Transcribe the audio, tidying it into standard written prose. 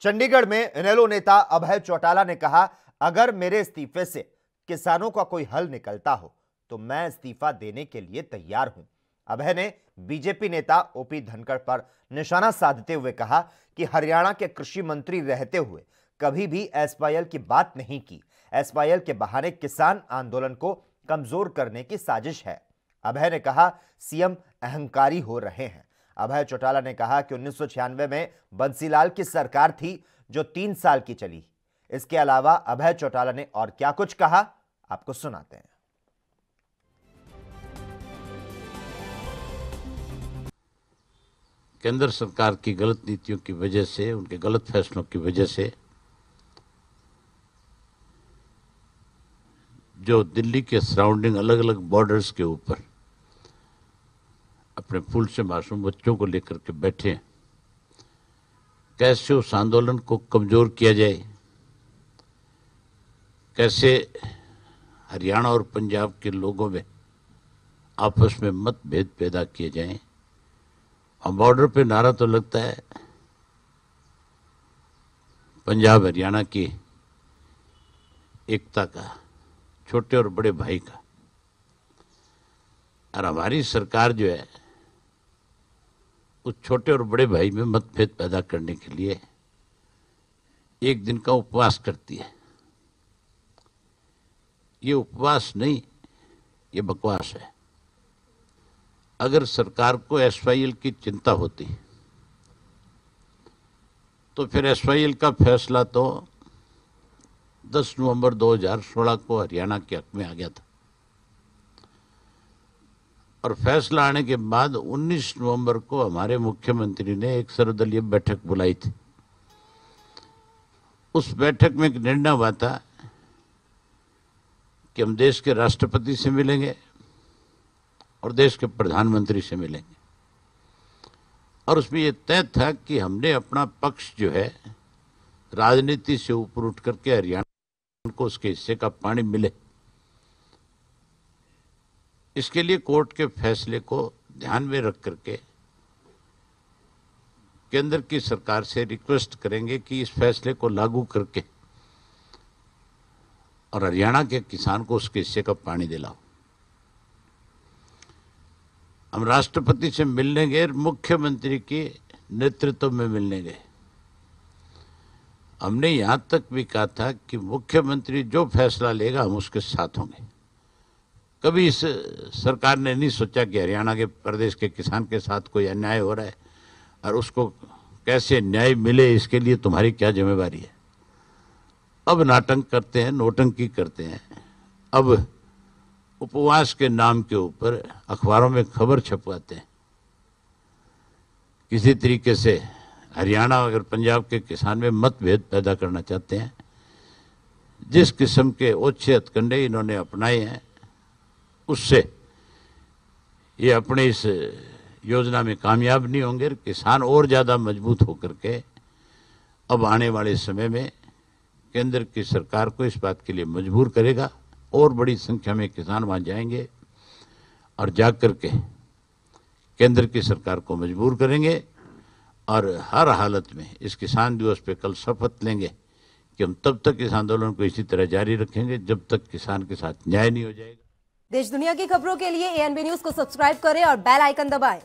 चंडीगढ़ में इनेलो नेता अभय चौटाला ने कहा, अगर मेरे इस्तीफे से किसानों का कोई हल निकलता हो तो मैं इस्तीफा देने के लिए तैयार हूं। अभय ने बीजेपी नेता ओपी धनखड़ पर निशाना साधते हुए कहा कि हरियाणा के कृषि मंत्री रहते हुए कभी भी एसवाईएल की बात नहीं की। एसवाईएल के बहाने किसान आंदोलन को कमजोर करने की साजिश है। अभय ने कहा, सीएम अहंकारी हो रहे हैं। अभय चौटाला ने कहा कि 1996 में बंसीलाल की सरकार थी जो 3 साल की चली। इसके अलावा अभय चौटाला ने और क्या कुछ कहा, आपको सुनाते हैं। केंद्र सरकार की गलत नीतियों की वजह से, उनके गलत फैसलों की वजह से जो दिल्ली के सराउंडिंग अलग अलग बॉर्डर्स के ऊपर अपने फूल से मासूम बच्चों को लेकर के बैठे हैं, कैसे उस आंदोलन को कमजोर किया जाए, कैसे हरियाणा और पंजाब के लोगों में आपस में मतभेद पैदा किए जाएं। और बॉर्डर पे नारा तो लगता है पंजाब हरियाणा की एकता का, छोटे और बड़े भाई का। और हमारी सरकार जो है उस छोटे और बड़े भाई में मतभेद पैदा करने के लिए एक दिन का उपवास करती है। ये उपवास नहीं, ये बकवास है। अगर सरकार को एसवाईएल की चिंता होती तो फिर एसवाईएल का फैसला तो 10 नवंबर 2016 को हरियाणा के हक में आ गया था और फैसला आने के बाद 19 नवंबर को हमारे मुख्यमंत्री ने एक सर्वदलीय बैठक बुलाई थी। उस बैठक में एक निर्णय हुआ था कि हम देश के राष्ट्रपति से मिलेंगे और देश के प्रधानमंत्री से मिलेंगे। और उसमें यह तय था कि हमने अपना पक्ष जो है राजनीति से ऊपर उठ करके हरियाणा को उसके हिस्से का पानी मिले, इसके लिए कोर्ट के फैसले को ध्यान में रख करके केंद्र की सरकार से रिक्वेस्ट करेंगे कि इस फैसले को लागू करके और हरियाणा के किसान को उसके हिस्से का पानी दिलाओ। हम राष्ट्रपति से मिलने गए, मुख्यमंत्री के नेतृत्व में मिलने गए। हमने यहां तक भी कहा था कि मुख्यमंत्री जो फैसला लेगा हम उसके साथ होंगे। कभी इस सरकार ने नहीं सोचा कि हरियाणा के प्रदेश के किसान के साथ कोई अन्याय हो रहा है और उसको कैसे न्याय मिले, इसके लिए तुम्हारी क्या जिम्मेवारी है। अब नाटक करते हैं, नौटंकी करते हैं। अब उपवास के नाम के ऊपर अखबारों में खबर छपवाते हैं। किसी तरीके से हरियाणा और पंजाब के किसान में मतभेद पैदा करना चाहते हैं। जिस किस्म के ओछे हथकंडे इन्होंने अपनाए हैं, उससे ये अपने इस योजना में कामयाब नहीं होंगे। किसान और ज़्यादा मजबूत होकर के अब आने वाले समय में केंद्र की सरकार को इस बात के लिए मजबूर करेगा और बड़ी संख्या में किसान वहां जाएंगे और जाकर के केंद्र की सरकार को मजबूर करेंगे और हर हालत में इस किसान दिवस पे कल शपथ लेंगे कि हम तब तक इस आंदोलन को इसी तरह जारी रखेंगे जब तक किसान के साथ न्याय नहीं हो जाएगा। देश दुनिया की खबरों के लिए एएनबी न्यूज को सब्सक्राइब करें और बेल आइकन दबाएं।